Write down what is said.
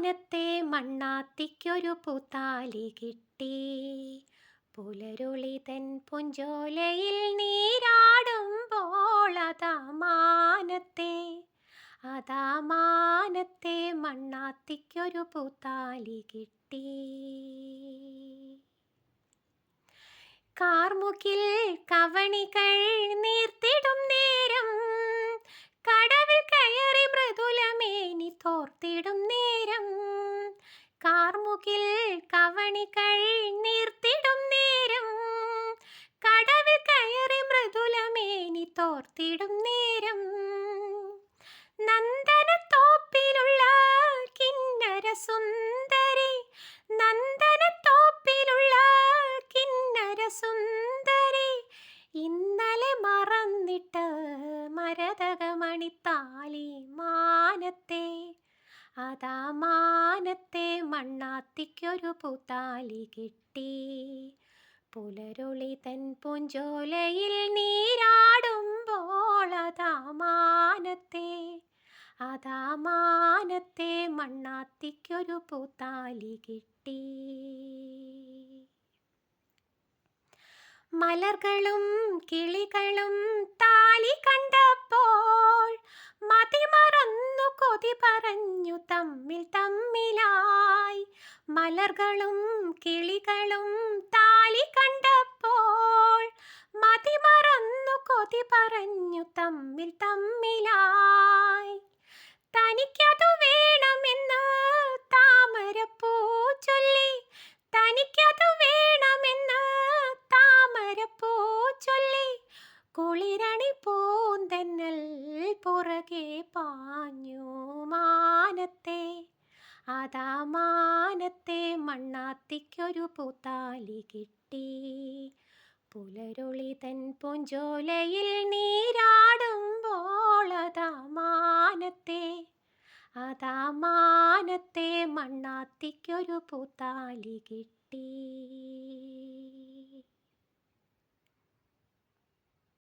മാനത്തെ മണ്ണാത്തിക്കൊരു പൂത്താലി കിട്ടി. പുലരുളി തൻ പുഞ്ചോലയിൽ നീരാടുമ്പോൾ അതാ മാനത്തെ മണ്ണാത്തിക്കൊരു പൂത്താലി കിട്ടി. കാർമുകിൽ കവണികൾ നീർത്തിടും നേരം, കടവിൽ കയറി മൃദുലമേനി തോർത്തിടും നേരം. കാർമുകിൽ കവണികൾ നീർത്തിടും നേരം, കടവിൽ കയറി മൃദുലമേനി തോർത്തിടും നേരം. നന്ദനത്തോപ്പിലുള്ള കിന്നര സുന്ദരി, നന്ദനത്തോപ്പിലുള്ള കിന്നര സുന്ദരി, ഇന്നലെ മറന്നിട്ട് മരതകമണിത്താലി മാനത്തെ മാനത്തെ മണ്ണാത്തിക്കൊരു പൂത്താലി കിട്ടി. പുലരുളി തൻ പൂഞ്ചോലയിൽ നീരാടുമ്പോൾ മാനത്തെ മണ്ണാത്തിക്കൊരു പൂത്താലി കിട്ടി. മലർകളും കിളികളും താലി കണ്ടപ്പോൾ മതിമറന്നു കൊതി പറഞ്ഞു തമ്മിലായി. മലർകളും കിളികളും താലി കണ്ടപ്പോൾ മതിമറന്നു കൊതി പറഞ്ഞു തമ്മിലായി. തനിക്കതു വേണമെന്ന് താമരപ്പൂ ചൊല്ലി, തനിക്കതു വേണമെന്ന് താമരപ്പൂ ചൊല്ലി, കുളിരണി പൂന്തന്നൽ പുറകെ പാഞ്ഞു മാനത്തെ മാനത്തെ മണ്ണാത്തിക്കൊരു പൂത്താലി കിട്ടി. പുലരുളി തൻ പൂഞ്ചോലയിൽ നീരാടുമ്പോൾ മാനത്തെ മണ്ണാത്തിക്കൊരു പൂത്താലി കിട്ടി.